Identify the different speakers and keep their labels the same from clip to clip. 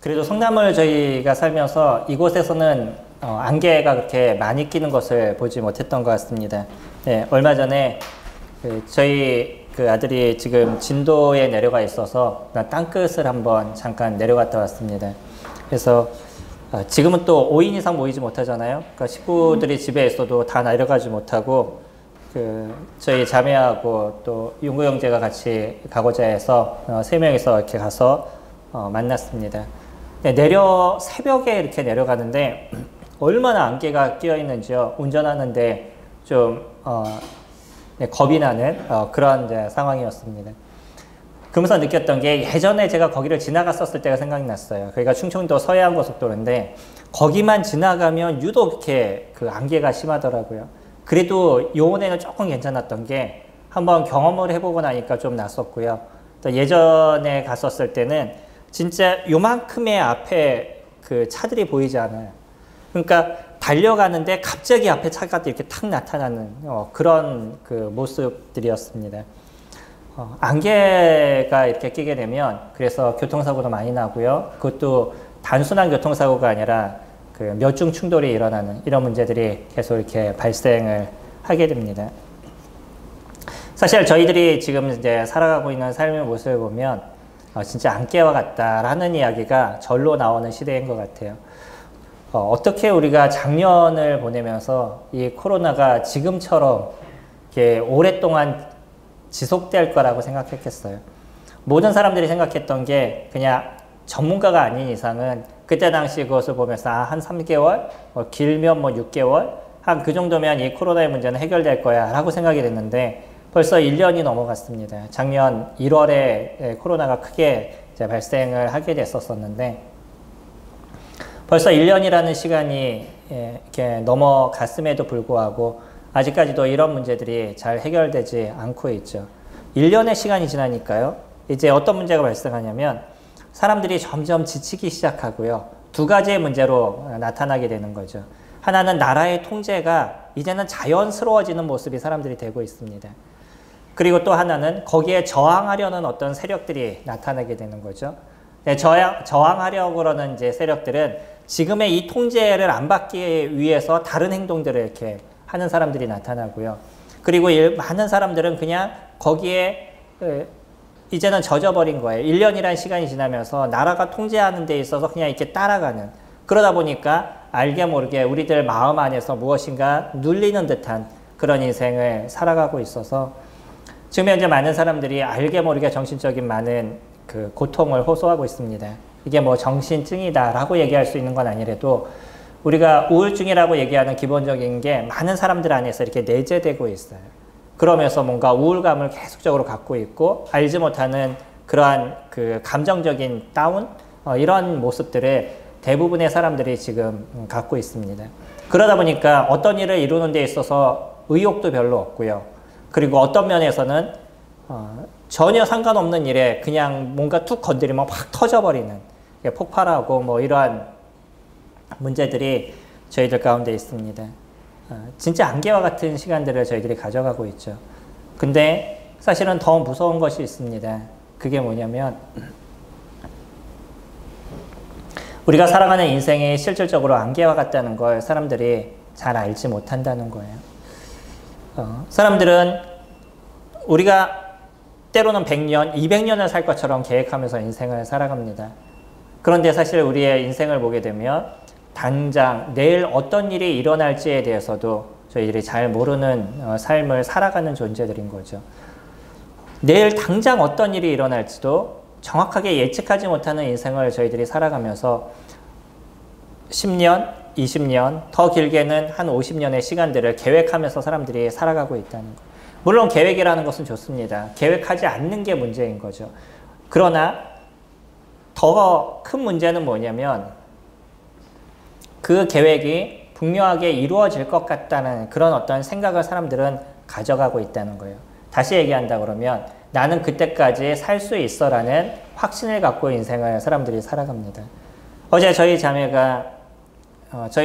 Speaker 1: 그래도 성남을 저희가 살면서 이곳에서는 안개가 그렇게 많이 끼는 것을 보지 못했던 것 같습니다. 네, 얼마 전에 저희 아들이 지금 진도에 내려가 있어서 땅끝을 한번 잠깐 내려갔다 왔습니다. 그래서 지금은 또 5인 이상 모이지 못하잖아요. 그러니까 식구들이 집에 있어도 다 내려가지 못하고 저희 자매하고 또 용구 형제가 같이 가고자 해서 3명이서 이렇게 가서 만났습니다. 네, 새벽에 이렇게 내려가는데 얼마나 안개가 끼어 있는지요. 운전하는데 좀 네, 겁이 나는 그런 이제 상황이었습니다. 그러면서 느꼈던 게 예전에 제가 거기를 지나갔었을 때가 생각이 났어요. 거기가 충청도 서해안고속도로인데 거기만 지나가면 유독 이렇게 안개가 심하더라고요. 그래도 요번에는 조금 괜찮았던 게 한번 경험을 해보고 나니까 좀 낫었고요. 또 예전에 갔었을 때는 진짜 요만큼의 앞에 차들이 보이지 않아요. 그러니까 달려가는데 갑자기 앞에 차가 이렇게 탁 나타나는 그런 모습들이었습니다. 안개가 이렇게 끼게 되면 그래서 교통사고도 많이 나고요. 그것도 단순한 교통사고가 아니라 몇 중 충돌이 일어나는 이런 문제들이 계속 이렇게 발생을 하게 됩니다. 사실 저희들이 지금 이제 살아가고 있는 삶의 모습을 보면 진짜 안개와 같다라는 이야기가 절로 나오는 시대인 것 같아요. 어떻게 우리가 작년을 보내면서 이 코로나가 지금처럼 이렇게 오랫동안 지속될 거라고 생각했겠어요. 모든 사람들이 생각했던 게 그냥 전문가가 아닌 이상은 그때 당시 그것을 보면서 한 3개월, 길면 6개월, 한 그 정도면 이 코로나의 문제는 해결될 거야 라고 생각이 됐는데 벌써 1년이 넘어갔습니다. 작년 1월에 코로나가 크게 이제 발생을 하게 됐었는데 벌써 1년이라는 시간이 이렇게 넘어갔음에도 불구하고 아직까지도 이런 문제들이 잘 해결되지 않고 있죠. 1년의 시간이 지나니까요. 이제 어떤 문제가 발생하냐면 사람들이 점점 지치기 시작하고요. 두 가지의 문제로 나타나게 되는 거죠. 하나는 나라의 통제가 이제는 자연스러워지는 모습이 사람들이 되고 있습니다. 그리고 또 하나는 거기에 저항하려는 어떤 세력들이 나타나게 되는 거죠. 네, 저항하려고 하는 이제 세력들은 지금의 이 통제를 안 받기 위해서 다른 행동들을 이렇게 하는 사람들이 나타나고요. 그리고 많은 사람들은 그냥 거기에 이제는 젖어버린 거예요. 1년이라는 시간이 지나면서 나라가 통제하는 데 있어서 그냥 이렇게 따라가는. 그러다 보니까 알게 모르게 우리들 마음 안에서 무엇인가 눌리는 듯한 그런 인생을 살아가고 있어서 지금 현재 많은 사람들이 알게 모르게 정신적인 많은 고통을 호소하고 있습니다. 이게 정신증이다라고 얘기할 수 있는 건 아니래도 우리가 우울증이라고 얘기하는 기본적인 게 많은 사람들 안에서 이렇게 내재되고 있어요. 그러면서 뭔가 우울감을 계속적으로 갖고 있고 알지 못하는 그러한 감정적인 다운 이런 모습들을 대부분의 사람들이 지금 갖고 있습니다. 그러다 보니까 어떤 일을 이루는 데 있어서 의욕도 별로 없고요. 그리고 어떤 면에서는 전혀 상관없는 일에 그냥 뭔가 툭 건드리면 확 터져버리는 폭발하고 이러한 문제들이 저희들 가운데 있습니다. 진짜 안개와 같은 시간들을 저희들이 가져가고 있죠. 근데 사실은 더 무서운 것이 있습니다. 그게 뭐냐면 우리가 살아가는 인생이 실질적으로 안개와 같다는 걸 사람들이 잘 알지 못한다는 거예요. 사람들은 우리가 때로는 100년, 200년을 살 것처럼 계획하면서 인생을 살아갑니다. 그런데 사실 우리의 인생을 보게 되면 당장 내일 어떤 일이 일어날지에 대해서도 저희들이 잘 모르는 삶을 살아가는 존재들인 거죠. 내일 당장 어떤 일이 일어날지도 정확하게 예측하지 못하는 인생을 저희들이 살아가면서 10년, 20년, 더 길게는 한 50년의 시간들을 계획하면서 사람들이 살아가고 있다는 거. 물론 계획이라는 것은 좋습니다. 계획하지 않는 게 문제인 거죠. 그러나 더 큰 문제는 뭐냐면 그 계획이 분명하게 이루어질 것 같다는 그런 어떤 생각을 사람들은 가져가고 있다는 거예요. 다시 얘기한다 그러면 나는 그때까지 살 수 있어라는 확신을 갖고 인생을 사람들이 살아갑니다. 어제 저희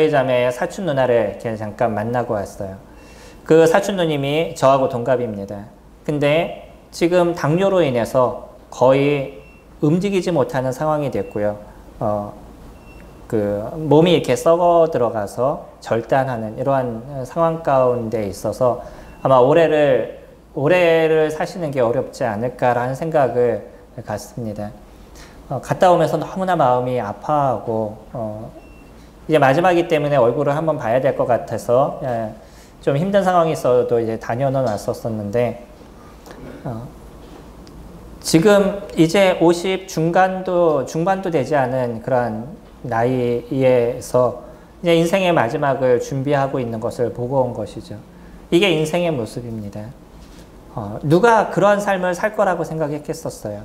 Speaker 1: 자매의 사촌 누나를 이렇게 잠깐 만나고 왔어요. 그 사촌 누님이 저하고 동갑입니다. 근데 지금 당뇨로 인해서 거의 움직이지 못하는 상황이 됐고요. 그 몸이 이렇게 썩어 들어가서 절단하는 이러한 상황 가운데 있어서 아마 올해를 사시는 게 어렵지 않을까라는 생각을 갖습니다. 갔다 오면서 너무나 마음이 아파하고 이제 마지막이기 때문에 얼굴을 한번 봐야 될 것 같아서 좀 힘든 상황이 있어도 이제 다녀는 왔었는데 지금 이제 50 중반도 되지 않은 그런 나이에서 이제 인생의 마지막을 준비하고 있는 것을 보고 온 것이죠. 이게 인생의 모습입니다. 누가 그런 삶을 살 거라고 생각했겠었어요.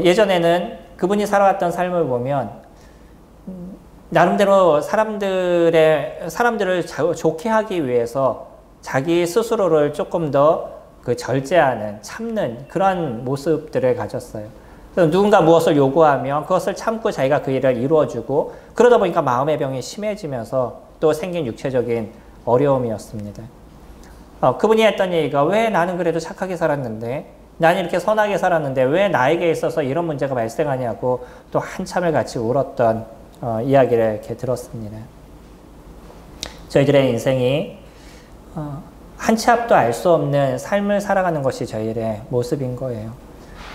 Speaker 1: 예전에는 그분이 살아왔던 삶을 보면 나름대로 사람들을 좋게 하기 위해서 자기 스스로를 조금 더 그 절제하는, 참는 그런 모습들을 가졌어요. 그래서 누군가 무엇을 요구하면 그것을 참고 자기가 그 일을 이루어주고 그러다 보니까 마음의 병이 심해지면서 또 생긴 육체적인 어려움이었습니다. 그분이 했던 얘기가 왜 나는 그래도 착하게 살았는데 나는 이렇게 선하게 살았는데 왜 나에게 있어서 이런 문제가 발생하냐고 또 한참을 같이 울었던 이야기를 이렇게 들었습니다. 저희들의 인생이 한 치 앞도 알 수 없는 삶을 살아가는 것이 저희들의 모습인 거예요.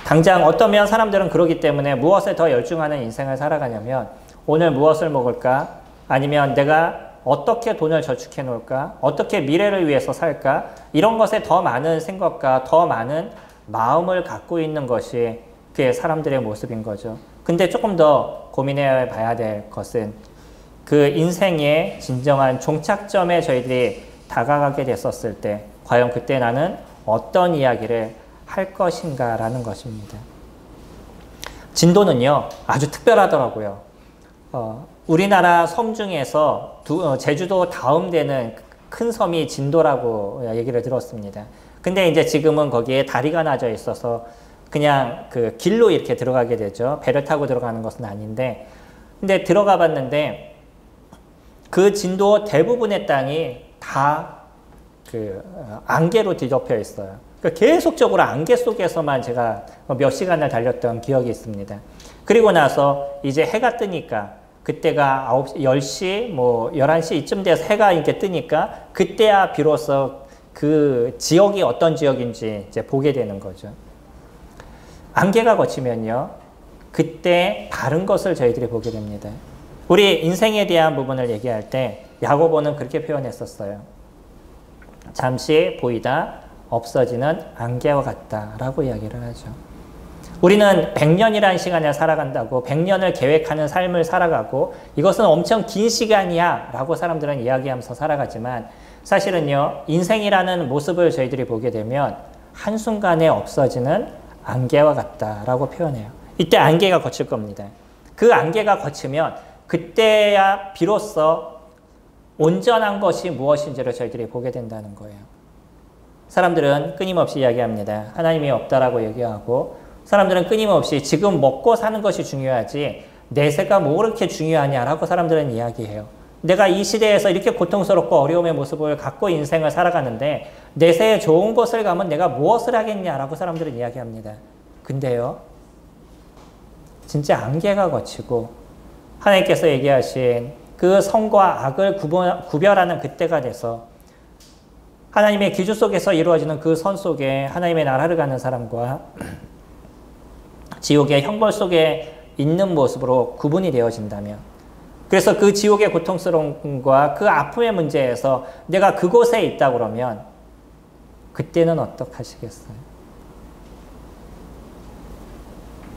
Speaker 1: 당장 어떠면 사람들은 그러기 때문에 무엇에 더 열중하는 인생을 살아가냐면 오늘 무엇을 먹을까? 아니면 내가 어떻게 돈을 저축해 놓을까? 어떻게 미래를 위해서 살까? 이런 것에 더 많은 생각과 더 많은 마음을 갖고 있는 것이 그게 사람들의 모습인 거죠. 근데 조금 더 고민해 봐야 될 것은 그 인생의 진정한 종착점에 저희들이 다가가게 됐었을 때 과연 그때 나는 어떤 이야기를 할 것인가라는 것입니다. 진도는요 아주 특별하더라고요. 우리나라 섬 중에서 제주도 다음 되는 큰 섬이 진도라고 얘기를 들었습니다. 근데 이제 지금은 거기에 다리가 나져 있어서 그냥 그 길로 이렇게 들어가게 되죠. 배를 타고 들어가는 것은 아닌데, 근데 들어가 봤는데 그 진도 대부분의 땅이 다 그 안개로 뒤덮여 있어요. 그러니까 계속적으로 안개 속에서만 제가 몇 시간을 달렸던 기억이 있습니다. 그리고 나서 이제 해가 뜨니까 그때가 10시, 뭐 11시 이쯤 돼서 해가 이렇게 뜨니까 그때야 비로소 그 지역이 어떤 지역인지 이제 보게 되는 거죠. 안개가 걷히면요, 그때 다른 것을 저희들이 보게 됩니다. 우리 인생에 대한 부분을 얘기할 때 야고보는 그렇게 표현했었어요. 잠시 보이다 없어지는 안개와 같다라고 이야기를 하죠. 우리는 100년이라는 시간을 살아간다고 100년을 계획하는 삶을 살아가고 이것은 엄청 긴 시간이야 라고 사람들은 이야기하면서 살아가지만 사실은요, 인생이라는 모습을 저희들이 보게 되면 한순간에 없어지는 안개와 같다라고 표현해요. 이때 안개가 걷힐 겁니다. 그 안개가 걷히면 그때야 비로소 온전한 것이 무엇인지를 저희들이 보게 된다는 거예요. 사람들은 끊임없이 이야기합니다. 하나님이 없다라고 얘기하고, 사람들은 끊임없이 지금 먹고 사는 것이 중요하지 내세가 뭐 그렇게 중요하냐라고 사람들은 이야기해요. 내가 이 시대에서 이렇게 고통스럽고 어려움의 모습을 갖고 인생을 살아가는데 내세에 좋은 곳을 가면 내가 무엇을 하겠냐라고 사람들은 이야기합니다. 근데요, 진짜 안개가 걷히고 하나님께서 얘기하신 그 선과 악을 구별하는 그때가 돼서 하나님의 기준 속에서 이루어지는 그 선 속에 하나님의 나라를 가는 사람과 지옥의 형벌 속에 있는 모습으로 구분이 되어진다면, 그래서 그 지옥의 고통스러움과 그 아픔의 문제에서 내가 그곳에 있다 그러면 그때는 어떡하시겠어요?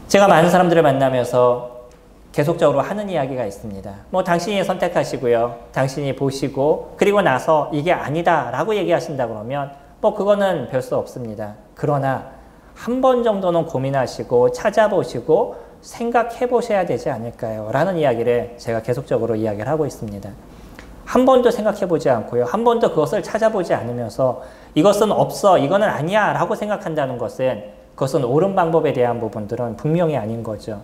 Speaker 1: 제가 많은 사람들을 만나면서 계속적으로 하는 이야기가 있습니다. 뭐 당신이 선택하시고요, 당신이 보시고 그리고 나서 이게 아니다 라고 얘기하신다 그러면 뭐 그거는 별 수 없습니다. 그러나 한 번 정도는 고민하시고 찾아보시고 생각해 보셔야 되지 않을까요? 라는 이야기를 제가 계속적으로 이야기를 하고 있습니다. 한 번도 생각해 보지 않고요, 한 번도 그것을 찾아보지 않으면서 이것은 없어, 이거는 아니야 라고 생각한다는 것은 그것은 옳은 방법에 대한 부분들은 분명히 아닌 거죠.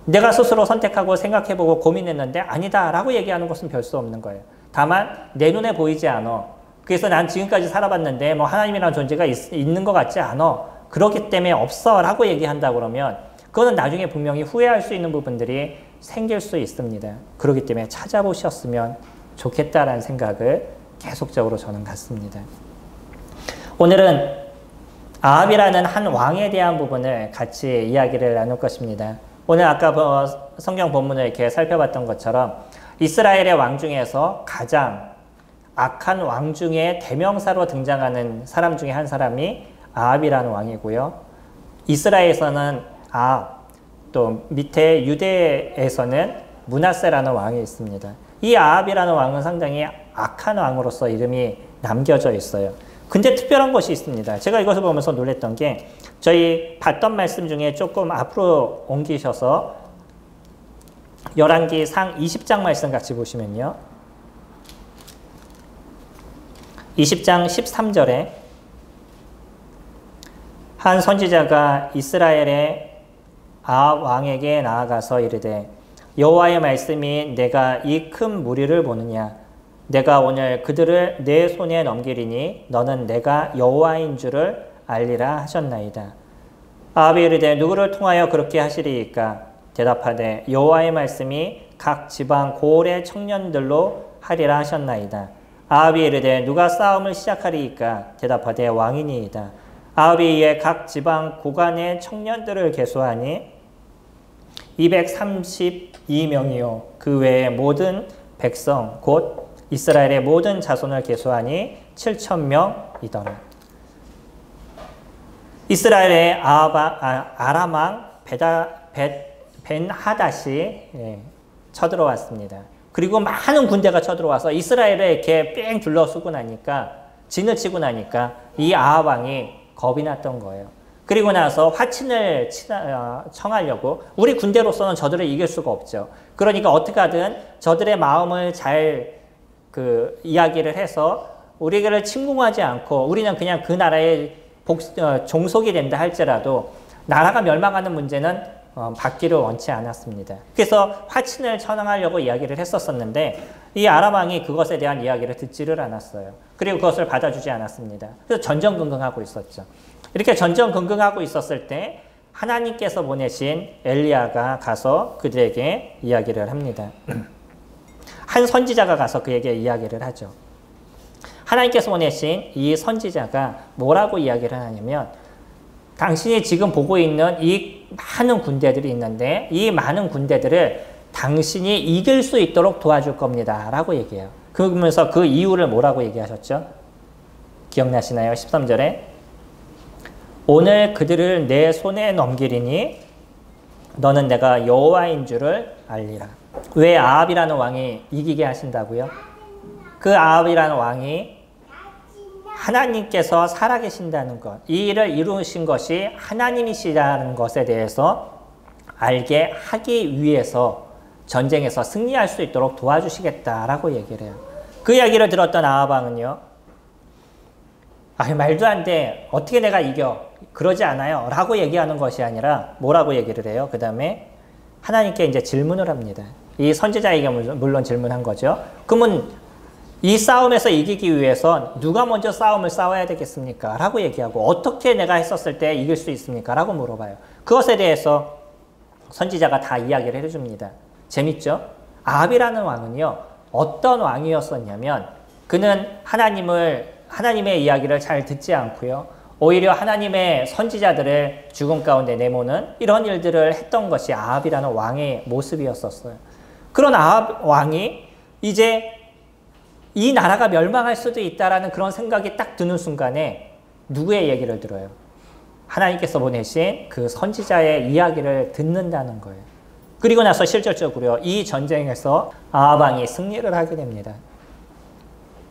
Speaker 1: 내가 스스로 선택하고 생각해보고 고민했는데 아니다 라고 얘기하는 것은 별 수 없는 거예요. 다만 내 눈에 보이지 않아. 그래서 난 지금까지 살아봤는데 뭐 하나님이라는 존재가 있는 것 같지 않아. 그렇기 때문에 없어 라고 얘기한다 그러면 그거는 나중에 분명히 후회할 수 있는 부분들이 생길 수 있습니다. 그렇기 때문에 찾아보셨으면 좋겠다라는 생각을 계속적으로 저는 갖습니다. 오늘은 아합이라는 한 왕에 대한 부분을 같이 이야기를 나눌 것입니다. 오늘 아까 성경 본문을 이렇게 살펴봤던 것처럼 이스라엘의 왕 중에서 가장 악한 왕 중에 대명사로 등장하는 사람 중에 한 사람이 아합이라는 왕이고요. 이스라엘에서는 아합, 또 밑에 유대에서는 므낫세라는 왕이 있습니다. 이 아합이라는 왕은 상당히 악한 왕으로서 이름이 남겨져 있어요. 근데 특별한 것이 있습니다. 제가 이것을 보면서 놀랬던 게 저희 봤던 말씀 중에 조금 앞으로 옮기셔서 열왕기상 20장 말씀 같이 보시면요. 20장 13절에 한 선지자가 이스라엘의 아합 왕에게 나아가서 이르되 여호와의 말씀이 내가 이 큰 무리를 보느냐 내가 오늘 그들을 내 손에 넘기리니 너는 내가 여호와인 줄을 알리라 하셨나이다. 아합이 이르되 누구를 통하여 그렇게 하시리이까 대답하되 여호와의 말씀이 각 지방 고을의 청년들로 하리라 하셨나이다. 아합이 이르되 누가 싸움을 시작하리이까 대답하되 왕이니이다. 아합이 이에 각 지방 고관의 청년들을 계수하니 232명이요 그 외의 모든 백성 곧 이스라엘의 모든 자손을 계수하니 7,000명이더라. 이스라엘의 아람 왕 벤하닷이 쳐들어왔습니다. 그리고 많은 군대가 쳐들어와서 이스라엘을 이렇게 뺑 둘러쓰고 나니까 진을 치고 나니까 이 아합 왕이 겁이 났던 거예요. 그리고 나서 화친을 청하려고 우리 군대로서는 저들을 이길 수가 없죠. 그러니까 어떻게 하든 저들의 마음을 잘 이야기를 해서 우리를 침공하지 않고 우리는 그냥 그 나라의 종속이 된다 할지라도 나라가 멸망하는 문제는 받기를 원치 않았습니다. 그래서 화친을 청하려고 이야기를 했었는데 이 아람 왕이 그것에 대한 이야기를 듣지를 않았어요. 그리고 그것을 받아주지 않았습니다. 그래서 전전긍긍하고 있었죠. 이렇게 전전긍긍하고 있었을 때 하나님께서 보내신 엘리야가 가서 그들에게 이야기를 합니다. 한 선지자가 가서 그에게 이야기를 하죠. 하나님께서 보내신 이 선지자가 뭐라고 이야기를 하냐면 당신이 지금 보고 있는 이 많은 군대들이 있는데 이 많은 군대들을 당신이 이길 수 있도록 도와줄 겁니다. 라고 얘기해요. 그러면서 그 이유를 뭐라고 얘기하셨죠? 기억나시나요? 13절에 오늘 그들을 내 손에 넘기리니 너는 내가 여호와인 줄을 알리라. 왜 아합이라는 왕이 이기게 하신다고요? 그 아합이라는 왕이 하나님께서 살아계신다는 것, 이 일을 이루신 것이 하나님이시라는 것에 대해서 알게 하기 위해서 전쟁에서 승리할 수 있도록 도와주시겠다라고 얘기를 해요. 그 이야기를 들었던 아합 왕은요. 말도 안 돼. 어떻게 내가 이겨? 그러지 않아요. 라고 얘기하는 것이 아니라 뭐라고 얘기를 해요? 그 다음에 하나님께 이제 질문을 합니다. 이 선지자에게 물론 질문한 거죠. 그러면 이 싸움에서 이기기 위해서 누가 먼저 싸움을 싸워야 되겠습니까? 라고 얘기하고 어떻게 내가 했었을 때 이길 수 있습니까? 라고 물어봐요. 그것에 대해서 선지자가 다 이야기를 해줍니다. 재밌죠? 아합이라는 왕은요. 어떤 왕이었었냐면 그는 하나님의 이야기를 잘 듣지 않고요. 오히려 하나님의 선지자들을 죽음 가운데 내모는 이런 일들을 했던 것이 아합이라는 왕의 모습이었었어요. 그런 아합 왕이 이제 이 나라가 멸망할 수도 있다라는 그런 생각이 딱 드는 순간에 누구의 얘기를 들어요? 하나님께서 보내신 그 선지자의 이야기를 듣는다는 거예요. 그리고 나서 실질적으로 이 전쟁에서 아합 왕이 승리를 하게 됩니다.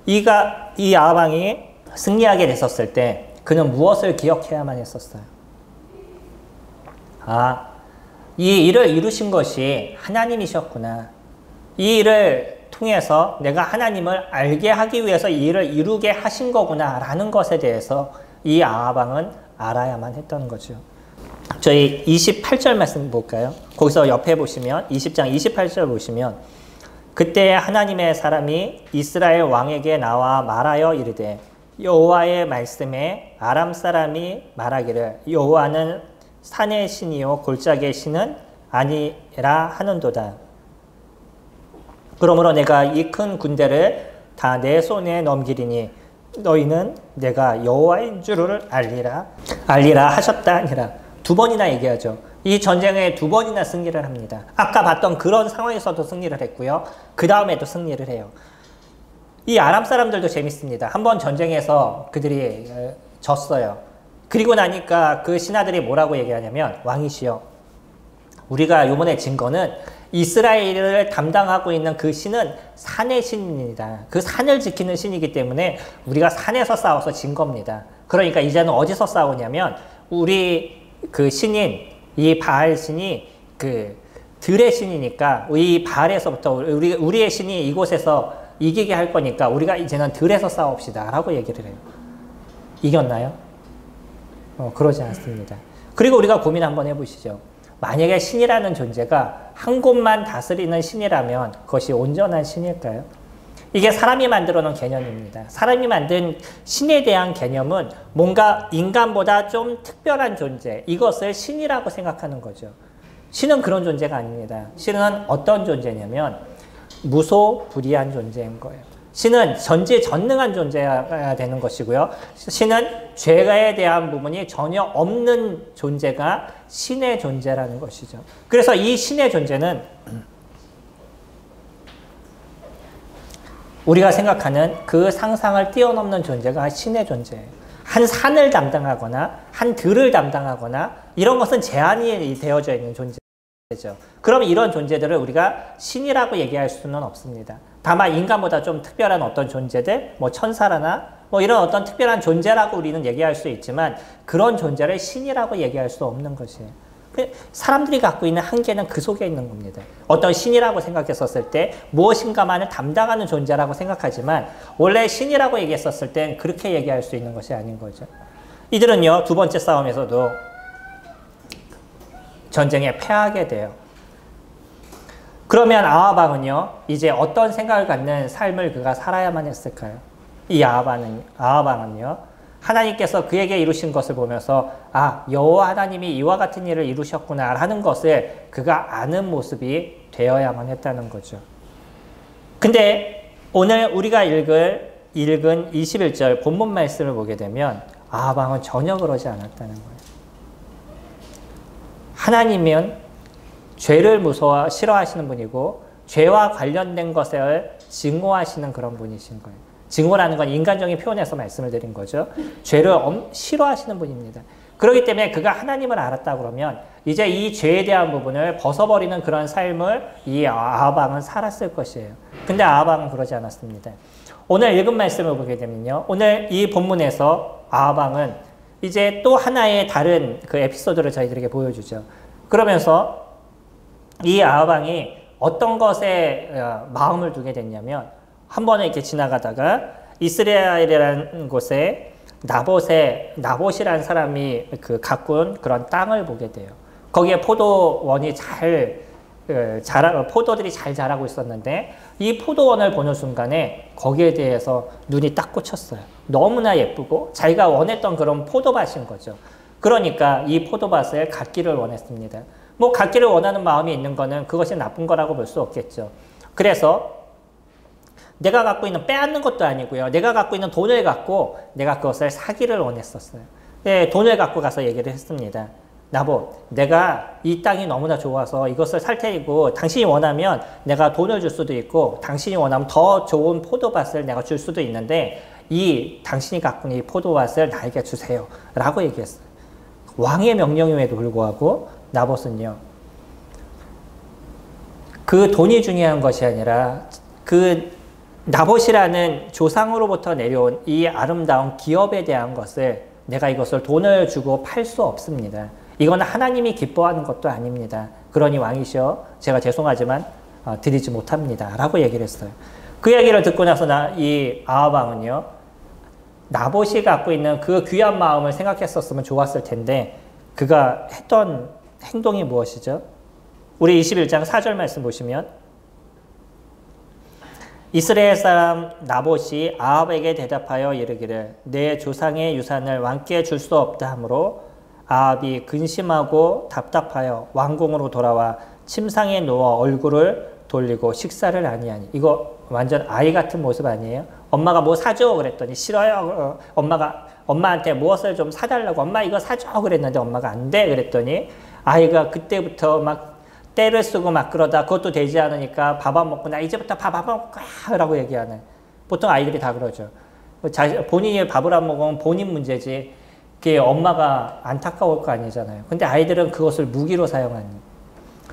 Speaker 1: 이 아합 왕이 승리하게 됐었을 때 그는 무엇을 기억해야만 했었어요? 이 일을 이루신 것이 하나님이셨구나. 이 일을 통해서 내가 하나님을 알게 하기 위해서 이 일을 이루게 하신 거구나 라는 것에 대해서 이 아합 왕은 알아야만 했던 거죠. 저희 28절 말씀 볼까요? 거기서 옆에 보시면 20장 28절 보시면 그때 하나님의 사람이 이스라엘 왕에게 나와 말하여 이르되 여호와의 말씀에 아람 사람이 말하기를 여호와는 산의 신이요 골짜기의 신은 아니라 하는도다. 그러므로 내가 이 큰 군대를 다 내 손에 넘기리니 너희는 내가 여호와인 줄을 알리라 하셨다 하니라. 두 번이나 얘기하죠. 이 전쟁에 두 번이나 승리를 합니다. 아까 봤던 그런 상황에서도 승리를 했고요. 그 다음에도 승리를 해요. 이 아람 사람들도 재밌습니다. 한번 전쟁에서 그들이 졌어요. 그리고 나니까 그 신하들이 뭐라고 얘기하냐면 왕이시여, 우리가 요번에 진 거는 이스라엘을 담당하고 있는 그 신은 산의 신입니다. 그 산을 지키는 신이기 때문에 우리가 산에서 싸워서 진 겁니다. 그러니까 이제는 어디서 싸우냐면 우리 그 신인 이 바알 신이 그 들의 신이니까 이 바알에서부터 우리의 신이 이곳에서 이기게 할 거니까 우리가 이제는 들에서 싸웁시다 라고 얘기를 해요. 이겼나요? 그러지 않습니다. 그리고 우리가 고민 한번 해보시죠. 만약에 신이라는 존재가 한 곳만 다스리는 신이라면 그것이 온전한 신일까요? 이게 사람이 만들어 놓은 개념입니다. 사람이 만든 신에 대한 개념은 뭔가 인간보다 좀 특별한 존재, 이것을 신이라고 생각하는 거죠. 신은 그런 존재가 아닙니다. 신은 어떤 존재냐면 무소불위한 존재인 거예요. 신은 전지전능한 존재가 되는 것이고요. 신은 죄에 대한 부분이 전혀 없는 존재가 신의 존재라는 것이죠. 그래서 이 신의 존재는 우리가 생각하는 그 상상을 뛰어넘는 존재가 신의 존재예요. 한 산을 담당하거나 한 들을 담당하거나 이런 것은 제한이 되어져 있는 존재죠. 그럼 이런 존재들을 우리가 신이라고 얘기할 수는 없습니다. 다만 인간보다 좀 특별한 어떤 존재들, 뭐 천사라나 뭐 이런 어떤 특별한 존재라고 우리는 얘기할 수 있지만 그런 존재를 신이라고 얘기할 수 없는 것이에요. 사람들이 갖고 있는 한계는 그 속에 있는 겁니다. 어떤 신이라고 생각했었을 때 무엇인가만을 담당하는 존재라고 생각하지만 원래 신이라고 얘기했었을 땐 그렇게 얘기할 수 있는 것이 아닌 거죠. 이들은요, 두 번째 싸움에서도 전쟁에 패하게 돼요. 그러면 아하방은요, 이제 어떤 생각을 갖는 삶을 그가 살아야만 했을까요? 이 아하방은요, 하나님께서 그에게 이루신 것을 보면서 아, 여호와 하나님이 이와 같은 일을 이루셨구나 하는 것을 그가 아는 모습이 되어야만 했다는 거죠. 근데 오늘 우리가 읽은 21절 본문 말씀을 보게 되면 아하방은 전혀 그러지 않았다는 거예요. 하나님은 죄를 무서워 싫어하시는 분이고 죄와 관련된 것을 증오하시는 그런 분이신 거예요. 증오라는 건 인간적인 표현에서 말씀을 드린 거죠. 죄를 싫어하시는 분입니다. 그렇기 때문에 그가 하나님을 알았다 그러면 이제 이 죄에 대한 부분을 벗어버리는 그런 삶을 이 아하방은 살았을 것이에요. 근데 아하방은 그러지 않았습니다. 오늘 읽은 말씀을 보게 되면요, 오늘 이 본문에서 아하방은 이제 또 하나의 다른 그 에피소드를 저희들에게 보여주죠. 그러면서 이 아하방이 어떤 것에 마음을 두게 됐냐면 한 번에 이렇게 지나가다가 이스라엘이라는 곳에 나봇이라는 사람이 그 가꾼 그런 땅을 보게 돼요. 거기에 포도원이 포도들이 잘 자라고 있었는데 이 포도원을 보는 순간에 거기에 대해서 눈이 딱 꽂혔어요. 너무나 예쁘고 자기가 원했던 그런 포도밭인 거죠. 그러니까 이 포도밭을 갖기를 원했습니다. 뭐 갖기를 원하는 마음이 있는 거는 그것이 나쁜 거라고 볼 수 없겠죠. 그래서 내가 갖고 있는 빼앗는 것도 아니고요. 내가 갖고 있는 돈을 갖고 내가 그것을 사기를 원했었어요. 네, 돈을 갖고 가서 얘기를 했습니다. 나봇, 내가 이 땅이 너무나 좋아서 이것을 살 테니고 당신이 원하면 내가 돈을 줄 수도 있고 당신이 원하면 더 좋은 포도밭을 내가 줄 수도 있는데 당신이 갖고 있는 이 포도밭을 나에게 주세요 라고 얘기했어요. 왕의 명령임에도 불구하고 나봇은요, 그 돈이 중요한 것이 아니라 그 나봇이라는 조상으로부터 내려온 이 아름다운 기업에 대한 것을 내가 이것을 돈을 주고 팔 수 없습니다. 이건 하나님이 기뻐하는 것도 아닙니다. 그러니 왕이시여 제가 죄송하지만 드리지 못합니다 라고 얘기를 했어요. 그 얘기를 듣고 나서 이 아하방은요, 나봇이 갖고 있는 그 귀한 마음을 생각했었으면 좋았을 텐데 그가 했던 행동이 무엇이죠? 우리 21장 4절 말씀 보시면 이스라엘 사람 나봇이 아합에게 대답하여 이르기를 내 조상의 유산을 왕께 줄 수 없다 하므로 아합이 근심하고 답답하여 왕궁으로 돌아와 침상에 누워 얼굴을 돌리고 식사를 아니하니. 이거 완전 아이 같은 모습 아니에요? 엄마가 뭐 사줘 그랬더니 싫어요. 엄마한테 무엇을 좀 사달라고, 엄마 이거 사줘 그랬는데 엄마가 안 돼 그랬더니 아이가 그때부터 막 떼를 쓰고 막 그러다 그것도 되지 않으니까 밥 안 먹고 나 이제부터 밥 안 먹을 거야 라고 얘기하는. 보통 아이들이 다 그러죠. 본인이 밥을 안 먹으면 본인 문제지 그게 엄마가 안타까울 거 아니잖아요. 근데 아이들은 그것을 무기로 사용하는.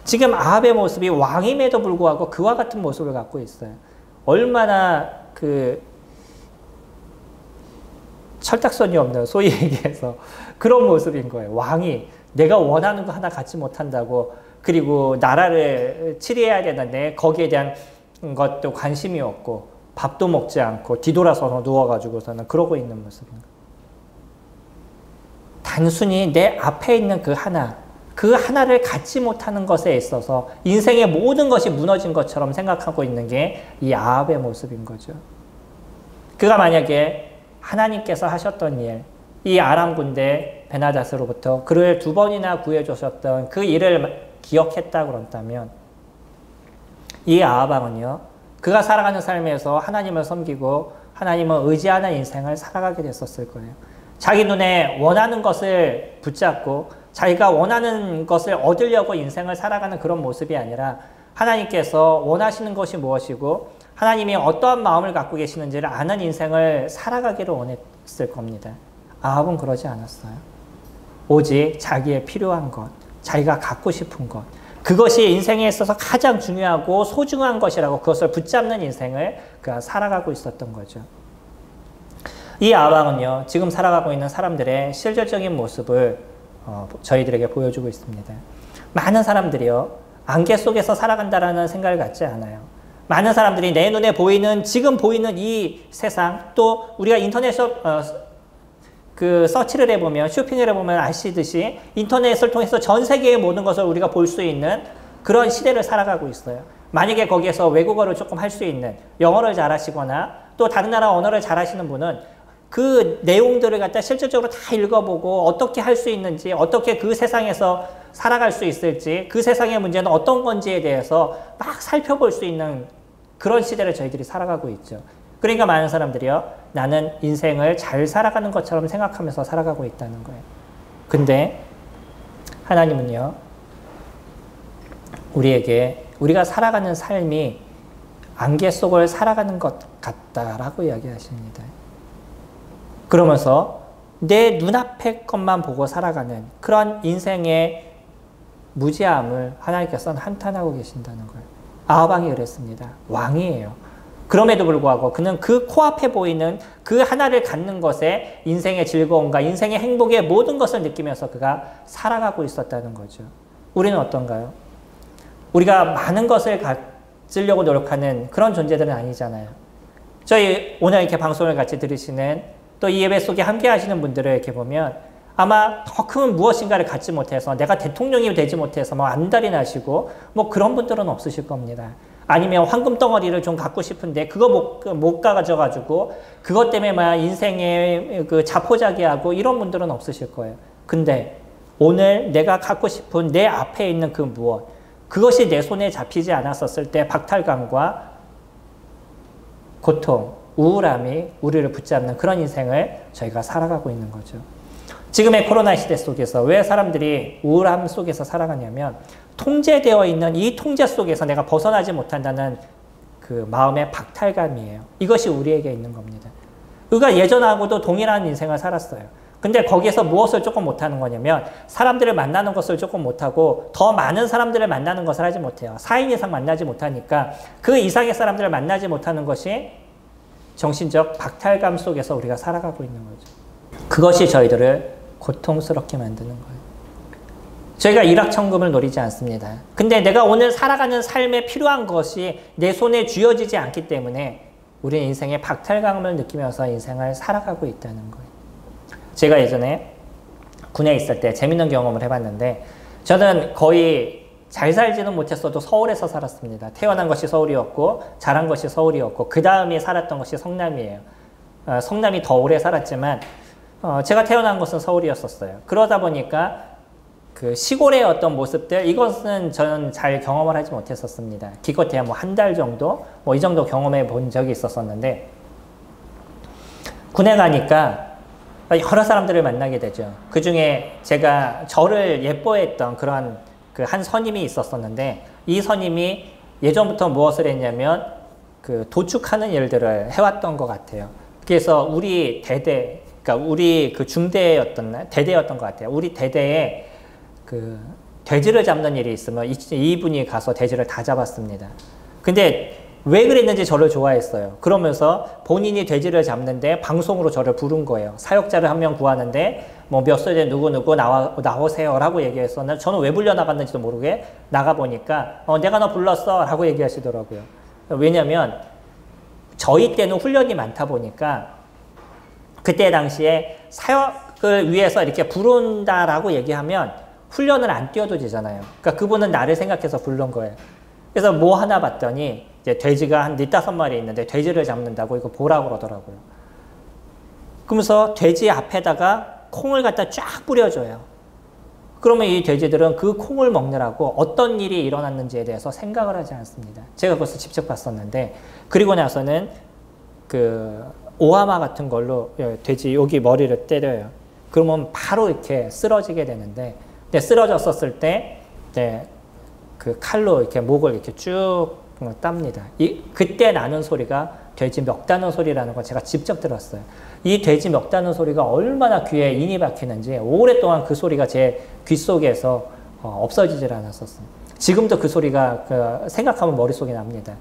Speaker 1: 지금 아합의 모습이 왕임에도 불구하고 그와 같은 모습을 갖고 있어요. 얼마나 그 철딱선이 없는, 소위 얘기해서 그런 모습인 거예요. 왕이 내가 원하는 거 하나 갖지 못한다고, 그리고 나라를 치리해야 되는데 거기에 대한 것도 관심이 없고 밥도 먹지 않고 뒤돌아서서 누워가지고서는 그러고 있는 모습인 거예요. 단순히 내 앞에 있는 그 하나를 갖지 못하는 것에 있어서 인생의 모든 것이 무너진 것처럼 생각하고 있는 게 이 아합의 모습인 거죠. 그가 만약에 하나님께서 하셨던 일, 이 아람 군대 베나다스로부터 그를 2번이나 구해주셨던 그 일을 기억했다 그런다면 이 아합 왕은요, 그가 살아가는 삶에서 하나님을 섬기고 하나님을 의지하는 인생을 살아가게 됐었을 거예요. 자기 눈에 원하는 것을 붙잡고 자기가 원하는 것을 얻으려고 인생을 살아가는 그런 모습이 아니라 하나님께서 원하시는 것이 무엇이고 하나님이 어떠한 마음을 갖고 계시는지를 아는 인생을 살아가기를 원했을 겁니다. 아합은 그러지 않았어요. 오직 자기의 필요한 것, 자기가 갖고 싶은 것, 그것이 인생에 있어서 가장 중요하고 소중한 것이라고 그것을 붙잡는 인생을 그가 살아가고 있었던 거죠. 이 아합은요, 지금 살아가고 있는 사람들의 실질적인 모습을 저희들에게 보여주고 있습니다. 많은 사람들이요, 안개 속에서 살아간다라는 생각을 갖지 않아요. 많은 사람들이 내 눈에 보이는, 지금 보이는 이 세상, 또 우리가 인터넷에서 그 서치를 해보면, 쇼핑을 해보면 아시듯이 인터넷을 통해서 전 세계의 모든 것을 우리가 볼 수 있는 그런 시대를 살아가고 있어요. 만약에 거기에서 외국어를 조금 할 수 있는, 영어를 잘하시거나 또 다른 나라 언어를 잘하시는 분은 그 내용들을 갖다 실질적으로 다 읽어보고 어떻게 할 수 있는지, 어떻게 그 세상에서 살아갈 수 있을지, 그 세상의 문제는 어떤 건지에 대해서 막 살펴볼 수 있는 그런 시대를 저희들이 살아가고 있죠. 그러니까 많은 사람들이요, 나는 인생을 잘 살아가는 것처럼 생각하면서 살아가고 있다는 거예요. 근데 하나님은요, 우리에게 우리가 살아가는 삶이 안개 속을 살아가는 것 같다라고 이야기하십니다. 그러면서 내 눈앞의 것만 보고 살아가는 그런 인생의 무지함을 하나님께서는 한탄하고 계신다는 거예요. 아합 왕이 그랬습니다. 왕이에요. 그럼에도 불구하고 그는 그 코앞에 보이는 그 하나를 갖는 것에 인생의 즐거움과 인생의 행복의 모든 것을 느끼면서 그가 살아가고 있었다는 거죠. 우리는 어떤가요? 우리가 많은 것을 가지려고 노력하는 그런 존재들은 아니잖아요. 저희 오늘 이렇게 방송을 같이 들으시는, 또 이 예배 속에 함께 하시는 분들을 이렇게 보면 아마 더 큰 무엇인가를 갖지 못해서, 내가 대통령이 되지 못해서 뭐 안달이 나시고 뭐 그런 분들은 없으실 겁니다. 아니면 황금 덩어리를 좀 갖고 싶은데 그거 못 가져가지고 그것 때문에 막 인생에 그 자포자기하고 이런 분들은 없으실 거예요. 근데 오늘 내가 갖고 싶은 내 앞에 있는 그 무엇, 그것이 내 손에 잡히지 않았었을 때 박탈감과 고통, 우울함이 우리를 붙잡는 그런 인생을 저희가 살아가고 있는 거죠. 지금의 코로나 시대 속에서 왜 사람들이 우울함 속에서 살아가냐면 통제되어 있는 이 통제 속에서 내가 벗어나지 못한다는 그 마음의 박탈감이에요. 이것이 우리에게 있는 겁니다. 우리가 예전하고도 동일한 인생을 살았어요. 근데 거기에서 무엇을 조금 못하는 거냐면 사람들을 만나는 것을 조금 못하고 더 많은 사람들을 만나는 것을 하지 못해요. 4인 이상 만나지 못하니까 그 이상의 사람들을 만나지 못하는 것이 정신적 박탈감 속에서 우리가 살아가고 있는 거죠. 그것이 저희들을 고통스럽게 만드는 거예요. 저희가 일확천금을 노리지 않습니다. 근데 내가 오늘 살아가는 삶에 필요한 것이 내 손에 쥐어지지 않기 때문에 우리는 인생의 박탈감을 느끼면서 인생을 살아가고 있다는 거예요. 제가 예전에 군에 있을 때 재밌는 경험을 해봤는데, 저는 거의 잘 살지는 못했어도 서울에서 살았습니다. 태어난 것이 서울이었고 자란 것이 서울이었고 그 다음에 살았던 것이 성남이에요. 성남이 더 오래 살았지만 제가 태어난 곳은 서울이었었어요. 그러다 보니까 그 시골의 어떤 모습들, 이것은 저는 잘 경험을 하지 못했었습니다. 기껏해야 뭐 한 달 정도, 뭐 이 정도 경험해 본 적이 있었었는데, 군에 가니까 여러 사람들을 만나게 되죠. 그 중에 제가 저를 예뻐했던 그런 그 한 선임이 있었었는데, 이 선임이 예전부터 무엇을 했냐면 그 도축하는 일들을 해왔던 것 같아요. 그래서 우리 대대, 그러니까 우리 그 대대였던 것 같아요. 우리 대대에 그 돼지를 잡는 일이 있으면 이분이 가서 돼지를 다 잡았습니다. 근데 왜 그랬는지 저를 좋아했어요. 그러면서 본인이 돼지를 잡는데 방송으로 저를 부른 거예요. 사역자를 한 명 구하는데 뭐 몇 소리에 누구누구 나오세요 라고 얘기했었는데, 저는 왜 불려 나갔는지도 모르게 나가보니까 내가 너 불렀어 라고 얘기하시더라고요. 왜냐면 저희 때는 훈련이 많다 보니까 그때 당시에 사역을 위해서 이렇게 부른다라고 얘기하면 훈련을 안 뛰어도 되잖아요. 그러니까 그분은 나를 생각해서 부른 거예요. 그래서 뭐 하나 봤더니 이제 돼지가 한 4-5마리 있는데 돼지를 잡는다고 이거 보라고 그러더라고요. 그러면서 돼지 앞에다가 콩을 갖다 쫙 뿌려줘요. 그러면 이 돼지들은 그 콩을 먹느라고 어떤 일이 일어났는지에 대해서 생각을 하지 않습니다. 제가 그것을 직접 봤었는데, 그리고 나서는 그 오하마 같은 걸로 돼지 여기 머리를 때려요. 그러면 바로 이렇게 쓰러지게 되는데, 쓰러졌었을 때 그 칼로 이렇게 목을 이렇게 쭉 땁니다. 그때 나는 소리가 돼지 멱다는 소리라는 걸 제가 직접 들었어요. 이 돼지 멱다는 소리가 얼마나 귀에 인이 박히는지 오랫동안 그 소리가 제 귀 속에서 없어지질 않았었어요. 지금도 그 소리가 생각하면 머릿속에 납니다.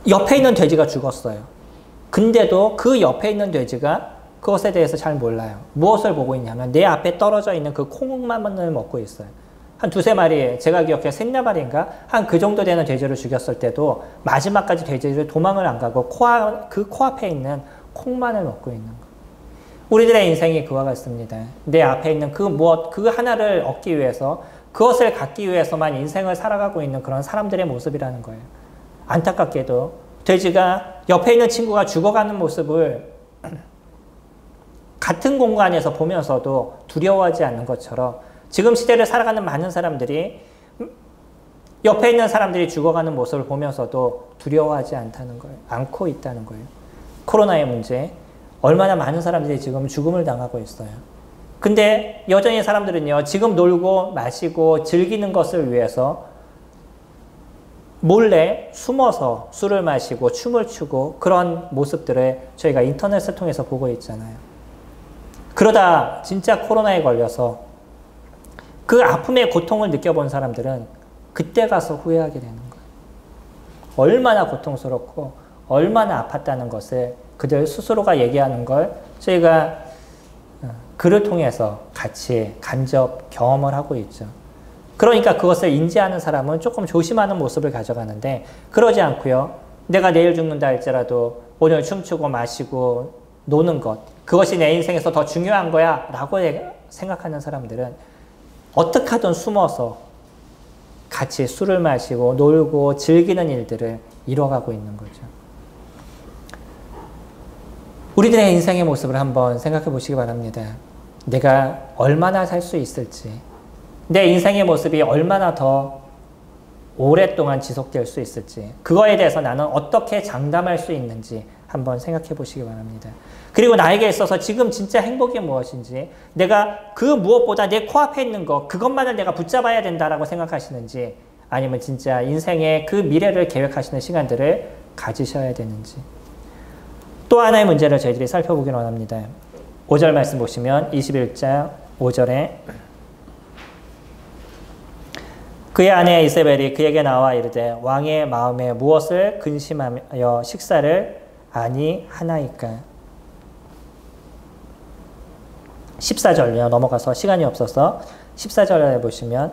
Speaker 1: 옆에 있는 돼지가 죽었어요. 근데도 그 옆에 있는 돼지가 그것에 대해서 잘 몰라요. 무엇을 보고 있냐면 내 앞에 떨어져 있는 그 콩만을 먹고 있어요. 한 2-3마리, 제가 기억해 3-4마리인가? 한 그 정도 되는 돼지를 죽였을 때도 마지막까지 돼지를 도망을 안 가고 그 코앞에 있는 콩만을 먹고 있는 거. 우리들의 인생이 그와 같습니다. 내 앞에 있는 그 하나를 얻기 위해서, 그것을 갖기 위해서만 인생을 살아가고 있는 그런 사람들의 모습이라는 거예요. 안타깝게도 돼지가 옆에 있는 친구가 죽어가는 모습을 같은 공간에서 보면서도 두려워하지 않는 것처럼, 지금 시대를 살아가는 많은 사람들이 옆에 있는 사람들이 죽어가는 모습을 보면서도 두려워하지 않고 있다는 거예요. 코로나의 문제, 얼마나 많은 사람들이 지금 죽음을 당하고 있어요. 근데 여전히 사람들은요, 지금 놀고 마시고 즐기는 것을 위해서 몰래 숨어서 술을 마시고 춤을 추고 그런 모습들을 저희가 인터넷을 통해서 보고 있잖아요. 그러다 진짜 코로나에 걸려서 그 아픔의 고통을 느껴본 사람들은 그때 가서 후회하게 되는 거예요. 얼마나 고통스럽고 얼마나 아팠다는 것을 그들 스스로가 얘기하는 걸 저희가 글을 통해서 같이 간접 경험을 하고 있죠. 그러니까 그것을 인지하는 사람은 조금 조심하는 모습을 가져가는데, 그러지 않고요, 내가 내일 죽는다 할지라도 오늘 춤추고 마시고 노는 것, 그것이 내 인생에서 더 중요한 거야 라고 생각하는 사람들은 어떻게 하든 숨어서 같이 술을 마시고 놀고 즐기는 일들을 이뤄가고 있는 거죠. 우리들의 인생의 모습을 한번 생각해 보시기 바랍니다. 내가 얼마나 살 수 있을지, 내 인생의 모습이 얼마나 더 오랫동안 지속될 수 있을지, 그거에 대해서 나는 어떻게 장담할 수 있는지 한번 생각해 보시기 바랍니다. 그리고 나에게 있어서 지금 진짜 행복이 무엇인지, 내가 그 무엇보다 내 코앞에 있는 것, 그것만을 내가 붙잡아야 된다라고 생각하시는지, 아니면 진짜 인생의 그 미래를 계획하시는 시간들을 가지셔야 되는지. 또 하나의 문제를 저희들이 살펴보기를 원합니다. 5절 말씀 보시면 21장 5절에 그의 아내 이세벨이 그에게 나와 이르되 왕의 마음에 무엇을 근심하여 식사를 아니하나이까. 14절요. 넘어가서 시간이 없어서 14절에 보시면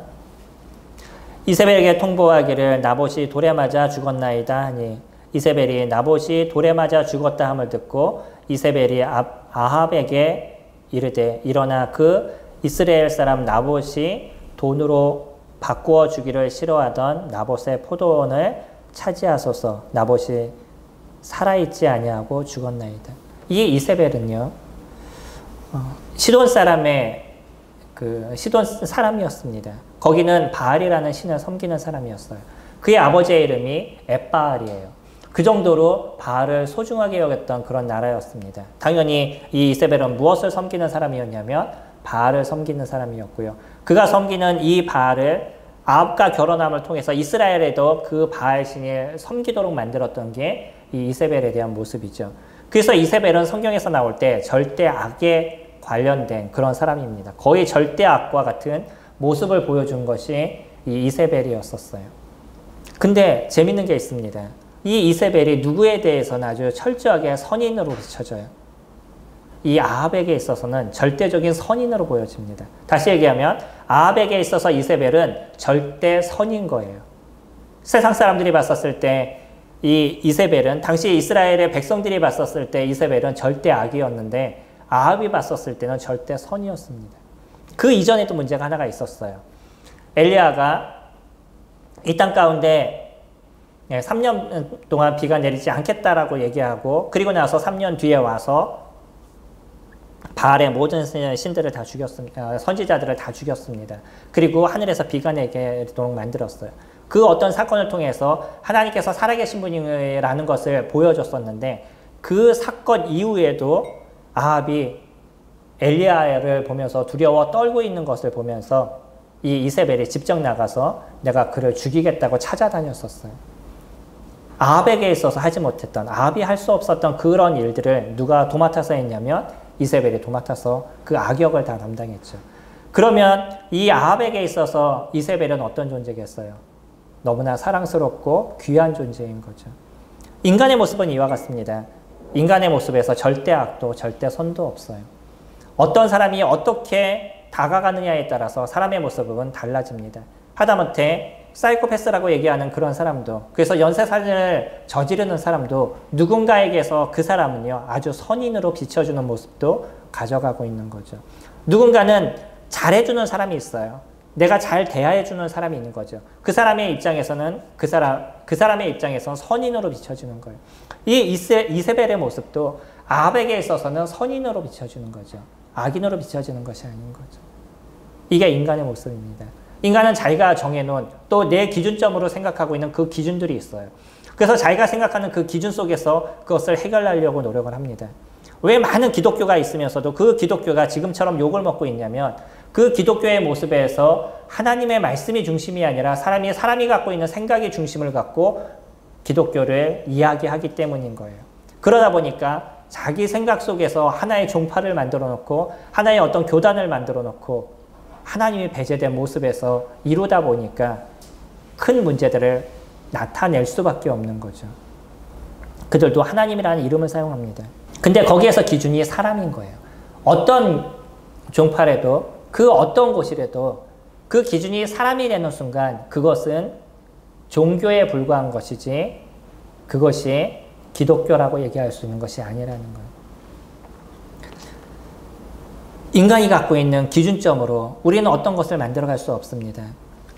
Speaker 1: 이세벨에게 통보하기를 나봇이 돌에 맞아 죽었나이다 하니 이세벨이 나봇이 돌에 맞아 죽었다 함을 듣고 이세벨이 아합에게 이르되 일어나 그 이스라엘 사람 나봇이 돈으로 바꾸어 주기를 싫어하던 나봇의 포도원을 차지하소서. 나봇이 살아있지 아니하고 죽었나이다. 이 이세벨은요, 시돈 사람이었습니다. 거기는 바알이라는 신을 섬기는 사람이었어요. 그의 아버지의 이름이 엣바알이에요. 그 정도로 바알을 소중하게 여겼던 그런 나라였습니다. 당연히 이 이세벨은 무엇을 섬기는 사람이었냐면 바알을 섬기는 사람이었고요. 그가 섬기는 이 바알을 아합과 결혼함을 통해서 이스라엘에도 그 바알 신을 섬기도록 만들었던 게 이 이세벨에 대한 모습이죠. 그래서 이세벨은 성경에서 나올 때 절대 악에 관련된 그런 사람입니다. 거의 절대 악과 같은 모습을 보여준 것이 이 이세벨이었었어요. 근데 재밌는 게 있습니다. 이 이세벨이 누구에 대해서는 아주 철저하게 선인으로 비춰져요. 이 아합에게 있어서는 절대적인 선인으로 보여집니다. 다시 얘기하면 아합에게 있어서 이세벨은 절대 선인 거예요. 세상 사람들이 봤었을 때 이 이세벨은, 당시 이스라엘의 백성들이 봤었을 때 이세벨은 절대 악이었는데 아합이 봤었을 때는 절대 선이었습니다. 그 이전에도 문제가 하나가 있었어요. 엘리야가 이 땅 가운데 3년 동안 비가 내리지 않겠다라고 얘기하고, 그리고 나서 3년 뒤에 와서 바알의 모든 신들을 다 죽였습니다. 선지자들을 다 죽였습니다. 그리고 하늘에서 비가 내도록 만들었어요. 그 어떤 사건을 통해서 하나님께서 살아계신 분이라는 것을 보여줬었는데, 그 사건 이후에도 아합이 엘리야를 보면서 두려워 떨고 있는 것을 보면서 이 이세벨이 직접 나가서 내가 그를 죽이겠다고 찾아다녔었어요. 아합에게 있어서 하지 못했던, 아합이 할 수 없었던 그런 일들을 누가 도맡아서 했냐면 이세벨이 도맡아서 그 악역을 다 담당했죠. 그러면 이 아합에게 있어서 이세벨은 어떤 존재겠어요? 너무나 사랑스럽고 귀한 존재인 거죠. 인간의 모습은 이와 같습니다. 인간의 모습에서 절대 악도 절대 선도 없어요. 어떤 사람이 어떻게 다가가느냐에 따라서 사람의 모습은 달라집니다. 하다못해 사이코패스라고 얘기하는 그런 사람도, 그래서 연쇄살인을 저지르는 사람도 누군가에게서 그 사람은요 아주 선인으로 비춰주는 모습도 가져가고 있는 거죠. 누군가는 잘해주는 사람이 있어요. 내가 잘 대하해주는 사람이 있는 거죠. 그 사람의 입장에서는 그 사람의 입장에서는 선인으로 비춰지는 거예요. 이 이세벨의 모습도 아합에게 있어서는 선인으로 비춰지는 거죠. 악인으로 비춰지는 것이 아닌 거죠. 이게 인간의 모습입니다. 인간은 자기가 정해놓은, 또 내 기준점으로 생각하고 있는 그 기준들이 있어요. 그래서 자기가 생각하는 그 기준 속에서 그것을 해결하려고 노력을 합니다. 왜 많은 기독교가 있으면서도 그 기독교가 지금처럼 욕을 먹고 있냐면, 그 기독교의 모습에서 하나님의 말씀이 중심이 아니라 사람이 갖고 있는 생각이 중심을 갖고 기독교를 이야기하기 때문인 거예요. 그러다 보니까 자기 생각 속에서 하나의 종파를 만들어 놓고 하나의 어떤 교단을 만들어 놓고 하나님이 배제된 모습에서 이루다 보니까 큰 문제들을 나타낼 수밖에 없는 거죠. 그들도 하나님이라는 이름을 사용합니다. 근데 거기에서 기준이 사람인 거예요. 어떤 종파라도, 그 어떤 곳이라도 그 기준이 사람이 되는 순간 그것은 종교에 불과한 것이지 그것이 기독교라고 얘기할 수 있는 것이 아니라는 거예요. 인간이 갖고 있는 기준점으로 우리는 어떤 것을 만들어갈 수 없습니다.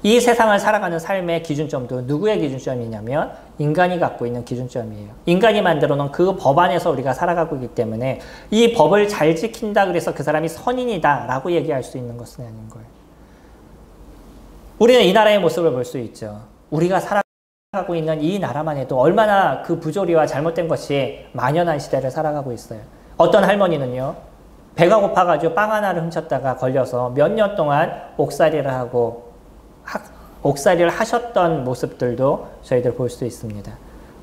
Speaker 1: 이 세상을 살아가는 삶의 기준점도 누구의 기준점이냐면 인간이 갖고 있는 기준점이에요. 인간이 만들어 놓은 그 법 안에서 우리가 살아가고 있기 때문에 이 법을 잘 지킨다 그래서 그 사람이 선인이다 라고 얘기할 수 있는 것은 아닌 거예요. 우리는 이 나라의 모습을 볼 수 있죠. 우리가 살아가고 있는 이 나라만 해도 얼마나 그 부조리와 잘못된 것이 만연한 시대를 살아가고 있어요. 어떤 할머니는요, 배가 고파가지고 빵 하나를 훔쳤다가 걸려서 몇 년 동안 옥살이를 하셨던 모습들도 저희들 볼 수 있습니다.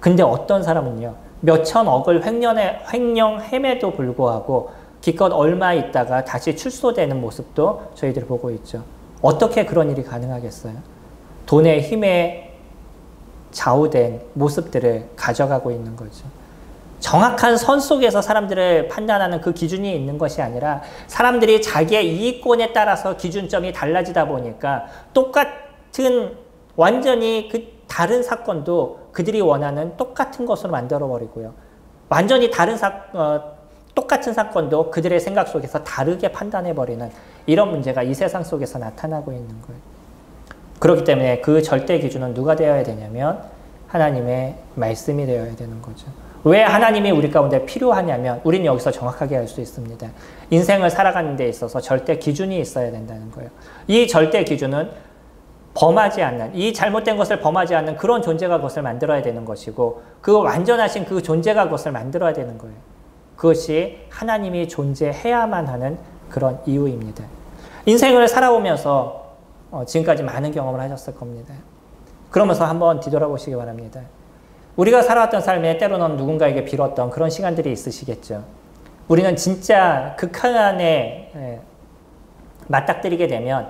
Speaker 1: 근데 어떤 사람은요, 몇천억을 횡령함에도 불구하고 기껏 얼마 있다가 다시 출소되는 모습도 저희들 보고 있죠. 어떻게 그런 일이 가능하겠어요? 돈의 힘에 좌우된 모습들을 가져가고 있는 거죠. 정확한 선 속에서 사람들을 판단하는 그 기준이 있는 것이 아니라 사람들이 자기의 이익권에 따라서 기준점이 달라지다 보니까 똑같은 완전히 그 다른 사건도 그들이 원하는 똑같은 것으로 만들어버리고요. 완전히 똑같은 사건도 그들의 생각 속에서 다르게 판단해버리는 이런 문제가 이 세상 속에서 나타나고 있는 거예요. 그렇기 때문에 그 절대 기준은 누가 되어야 되냐면 하나님의 말씀이 되어야 되는 거죠. 왜 하나님이 우리 가운데 필요하냐면 우리는 여기서 정확하게 알 수 있습니다. 인생을 살아가는 데 있어서 절대 기준이 있어야 된다는 거예요. 이 절대 기준은 범하지 않는, 이 잘못된 것을 범하지 않는 그런 존재가 그것을 만들어야 되는 것이고 그 완전하신 그 존재가 그것을 만들어야 되는 거예요. 그것이 하나님이 존재해야만 하는 그런 이유입니다. 인생을 살아오면서 지금까지 많은 경험을 하셨을 겁니다. 그러면서 한번 뒤돌아보시기 바랍니다. 우리가 살아왔던 삶에 때로는 누군가에게 빌었던 그런 시간들이 있으시겠죠. 우리는 진짜 극한에 맞닥뜨리게 되면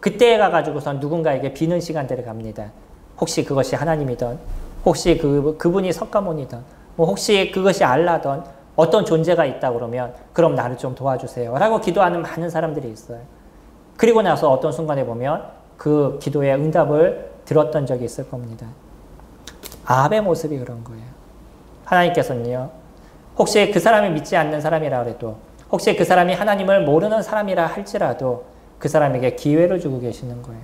Speaker 1: 그때에 가가지고선 누군가에게 비는 시간들을 갑니다. 혹시 그것이 하나님이든 혹시 그분이 석가모니든 혹시 그것이 알라든 어떤 존재가 있다 그러면 그럼 나를 좀 도와주세요 라고 기도하는 많은 사람들이 있어요. 그리고 나서 어떤 순간에 보면 그 기도의 응답을 들었던 적이 있을 겁니다. 아합의 모습이 그런 거예요. 하나님께서는요. 혹시 그 사람이 믿지 않는 사람이라 해도 혹시 그 사람이 하나님을 모르는 사람이라 할지라도 그 사람에게 기회를 주고 계시는 거예요.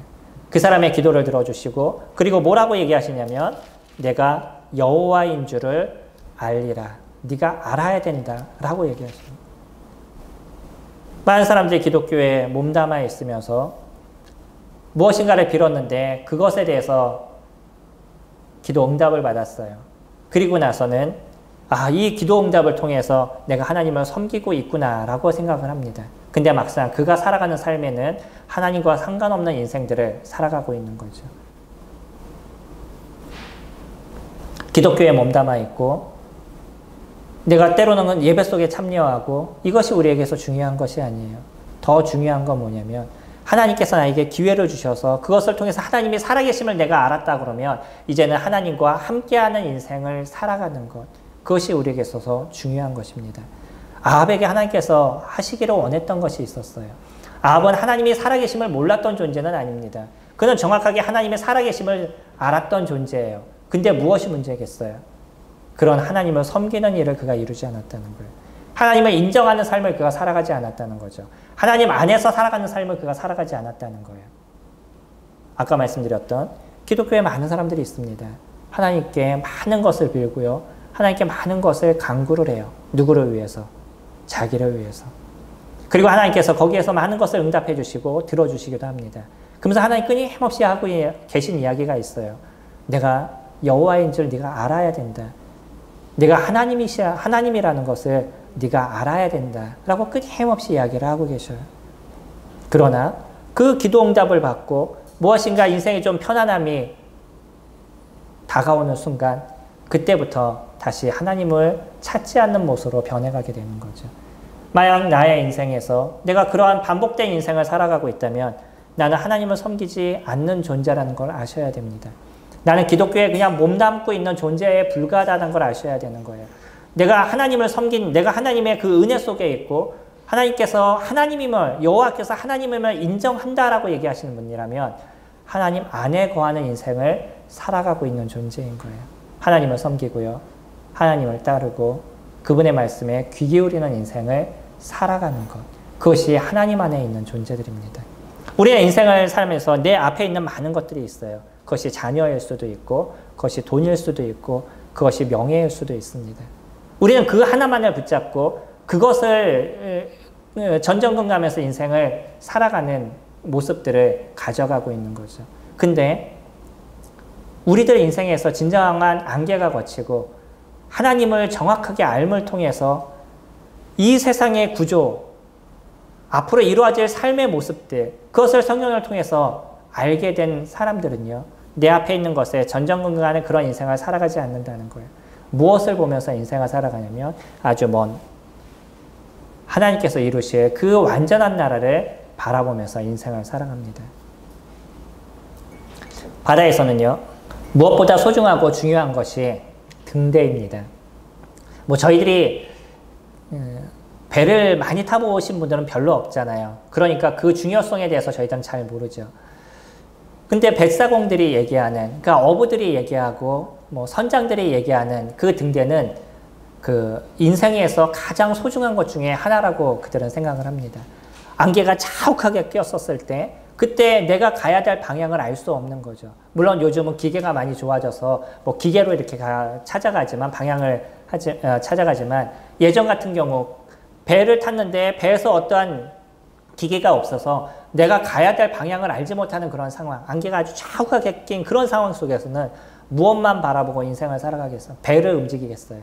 Speaker 1: 그 사람의 기도를 들어주시고 그리고 뭐라고 얘기하시냐면 내가 여호와인 줄을 알리라. 네가 알아야 된다 라고 얘기하십니다. 많은 사람들이 기독교에 몸담아 있으면서 무엇인가를 빌었는데 그것에 대해서 기도 응답을 받았어요. 그리고 나서는 이 기도 응답을 통해서 내가 하나님을 섬기고 있구나 라고 생각을 합니다. 근데 막상 그가 살아가는 삶에는 하나님과 상관없는 인생들을 살아가고 있는 거죠. 기독교에 몸담아 있고 내가 때로는 예배 속에 참여하고 이것이 우리에게서 중요한 것이 아니에요. 더 중요한 건 뭐냐면 하나님께서 나에게 기회를 주셔서 그것을 통해서 하나님이 살아계심을 내가 알았다 그러면 이제는 하나님과 함께하는 인생을 살아가는 것. 그것이 우리에게 있어서 중요한 것입니다. 아합에게 하나님께서 하시기를 원했던 것이 있었어요. 아합은 하나님이 살아계심을 몰랐던 존재는 아닙니다. 그는 정확하게 하나님의 살아계심을 알았던 존재예요. 근데 무엇이 문제겠어요? 그런 하나님을 섬기는 일을 그가 이루지 않았다는 거예요. 하나님을 인정하는 삶을 그가 살아가지 않았다는 거죠. 하나님 안에서 살아가는 삶을 그가 살아가지 않았다는 거예요. 아까 말씀드렸던 기독교에 많은 사람들이 있습니다. 하나님께 많은 것을 빌고요. 하나님께 많은 것을 간구를 해요. 누구를 위해서? 자기를 위해서. 그리고 하나님께서 거기에서 많은 것을 응답해 주시고 들어주시기도 합니다. 그러면서 하나님 끊임없이 하고 계신 이야기가 있어요. 내가 여호와인 줄 네가 알아야 된다. 네가 하나님이라는 것을 네가 알아야 된다. 라고 끊임없이 이야기를 하고 계셔요. 그러나 그 기도 응답을 받고 무엇인가 인생에 좀 편안함이 다가오는 순간 그때부터 다시 하나님을 찾지 않는 모습으로 변해가게 되는 거죠. 만약 나의 인생에서 내가 그러한 반복된 인생을 살아가고 있다면 나는 하나님을 섬기지 않는 존재라는 걸 아셔야 됩니다. 나는 기독교에 그냥 몸담고 있는 존재에 불과하다는 걸 아셔야 되는 거예요. 내가 하나님을 섬긴, 내가 하나님의 그 은혜 속에 있고 하나님께서 하나님임을, 여호와께서 하나님임을 인정한다라고 얘기하시는 분이라면 하나님 안에 거하는 인생을 살아가고 있는 존재인 거예요. 하나님을 섬기고요. 하나님을 따르고 그분의 말씀에 귀 기울이는 인생을 살아가는 것. 그것이 하나님 안에 있는 존재들입니다. 우리의 인생을 살면서 내 앞에 있는 많은 것들이 있어요. 그것이 자녀일 수도 있고 그것이 돈일 수도 있고 그것이 명예일 수도 있습니다. 우리는 그 하나만을 붙잡고 그것을 전전긍긍하면서 인생을 살아가는 모습들을 가져가고 있는 거죠. 근데 우리들 인생에서 진정한 안개가 걷히고 하나님을 정확하게 알을 통해서 이 세상의 구조, 앞으로 이루어질 삶의 모습들, 그것을 성령을 통해서 알게 된 사람들은요, 내 앞에 있는 것에 전전긍긍하는 그런 인생을 살아가지 않는다는 거예요. 무엇을 보면서 인생을 살아가냐면 아주 먼 하나님께서 이루실 그 완전한 나라를 바라보면서 인생을 살아갑니다. 바다에서는요, 무엇보다 소중하고 중요한 것이 등대입니다. 저희들이 배를 많이 타보신 분들은 별로 없잖아요. 그러니까 그 중요성에 대해서 저희들은 잘 모르죠. 근데 뱃사공들이 얘기하는, 그러니까 어부들이 얘기하고 선장들이 얘기하는 그 등대는 그 인생에서 가장 소중한 것 중에 하나라고 그들은 생각을 합니다. 안개가 자욱하게 꼈었을 때 그때 내가 가야 될 방향을 알 수 없는 거죠. 물론 요즘은 기계가 많이 좋아져서 뭐 기계로 이렇게 찾아가지만 찾아가지만 예전 같은 경우 배를 탔는데 배에서 어떠한 기계가 없어서 내가 가야 될 방향을 알지 못하는 그런 상황, 안개가 아주 자욱하게 낀 그런 상황 속에서는 무엇만 바라보고 인생을 살아가겠어? 배를 움직이겠어요.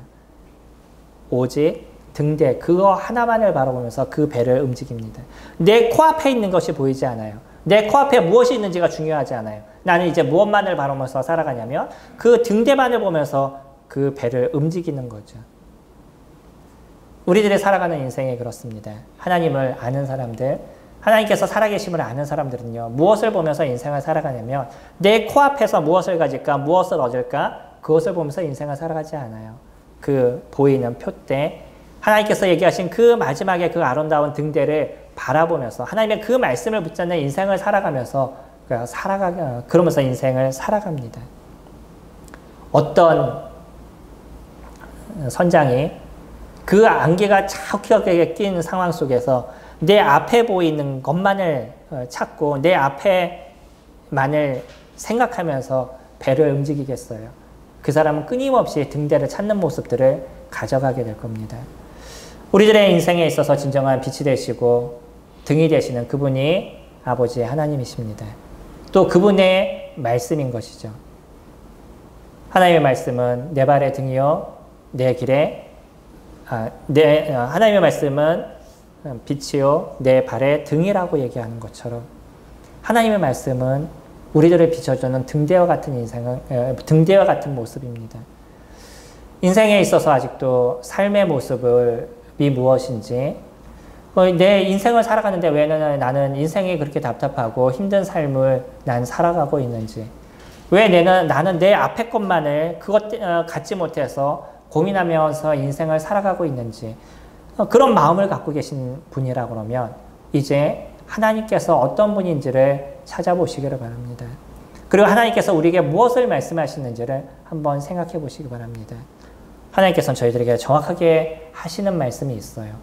Speaker 1: 오직 등대, 그거 하나만을 바라보면서 그 배를 움직입니다. 내 코앞에 있는 것이 보이지 않아요. 내 코앞에 무엇이 있는지가 중요하지 않아요. 나는 이제 무엇만을 바라보면서 살아가냐면 그 등대만을 보면서 그 배를 움직이는 거죠. 우리들이 살아가는 인생이 그렇습니다. 하나님을 아는 사람들, 하나님께서 살아계심을 아는 사람들은요, 무엇을 보면서 인생을 살아가냐면 내 코앞에서 무엇을 가질까, 무엇을 얻을까, 그것을 보면서 인생을 살아가지 않아요. 그 보이는 표대, 하나님께서 얘기하신 그 마지막에 그 아름다운 등대를 바라보면서 하나님의 그 말씀을 붙잡는 인생을 살아가면서 그러면서 인생을 살아갑니다. 어떤 선장이 그 안개가 자욱하게 낀 상황 속에서 내 앞에 보이는 것만을 찾고 내 앞에만을 생각하면서 배를 움직이겠어요. 그 사람은 끊임없이 등대를 찾는 모습들을 가져가게 될 겁니다. 우리들의 인생에 있어서 진정한 빛이 되시고 등이 되시는 그분이 아버지 하나님이십니다. 또 그분의 말씀인 것이죠. 하나님의 말씀은 내 발의 등이요 내 길에 하나님의 말씀은 빛이요 내 발의 등이라고 얘기하는 것처럼 하나님의 말씀은 우리들을 비춰주는 등대와 같은 등대와 같은 모습입니다. 인생에 있어서 아직도 삶의 모습이 무엇인지, 내 인생을 살아가는데 왜 나는 인생이 그렇게 답답하고 힘든 삶을 난 살아가고 있는지, 왜 나는 내 앞의 것만을 그것 갖지 못해서 고민하면서 인생을 살아가고 있는지, 그런 마음을 갖고 계신 분이라 그러면 이제 하나님께서 어떤 분인지를 찾아보시기를 바랍니다. 그리고 하나님께서 우리에게 무엇을 말씀하시는지를 한번 생각해 보시기 바랍니다. 하나님께서는 저희들에게 정확하게 하시는 말씀이 있어요.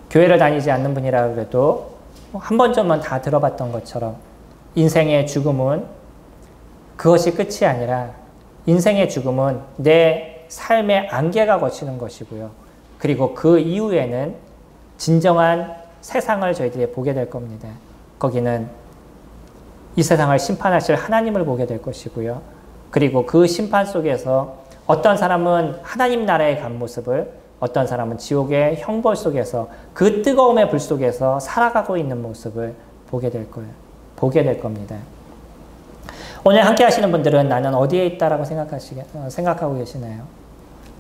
Speaker 1: 교회를 다니지 않는 분이라 그래도 한 번쯤은 다 들어봤던 것처럼 인생의 죽음은 그것이 끝이 아니라 인생의 죽음은 내 삶의 안개가 거치는 것이고요. 그리고 그 이후에는 진정한 세상을 저희들이 보게 될 겁니다. 거기는 이 세상을 심판하실 하나님을 보게 될 것이고요. 그리고 그 심판 속에서 어떤 사람은 하나님 나라에 간 모습을, 어떤 사람은 지옥의 형벌 속에서 그 뜨거움의 불 속에서 살아가고 있는 모습을 보게 될 겁니다. 오늘 함께 하시는 분들은 나는 어디에 있다라고 생각하고 계시나요?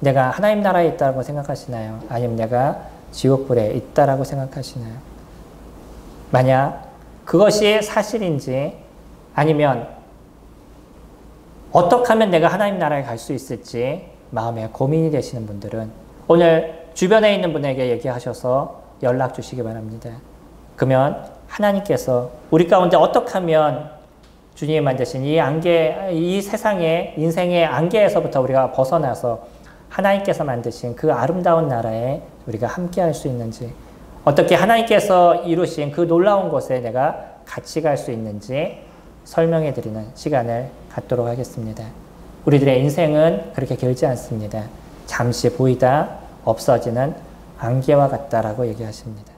Speaker 1: 내가 하나님 나라에 있다고 생각하시나요? 아니면 내가 지옥불에 있다라고 생각하시나요? 만약 그것이 사실인지 아니면 어떻게 하면 내가 하나님 나라에 갈 수 있을지 마음에 고민이 되시는 분들은 오늘 주변에 있는 분에게 얘기하셔서 연락 주시기 바랍니다. 그러면 하나님께서 우리 가운데 어떻게 하면 주님이 만드신 이 세상의 인생의 안개에서부터 우리가 벗어나서 하나님께서 만드신 그 아름다운 나라에 우리가 함께 할 수 있는지, 어떻게 하나님께서 이루신 그 놀라운 곳에 내가 같이 갈 수 있는지 설명해 드리는 시간을 갖도록 하겠습니다. 우리들의 인생은 그렇게 길지 않습니다. 잠시 보이다 없어지는 안개와 같다라고 얘기하십니다.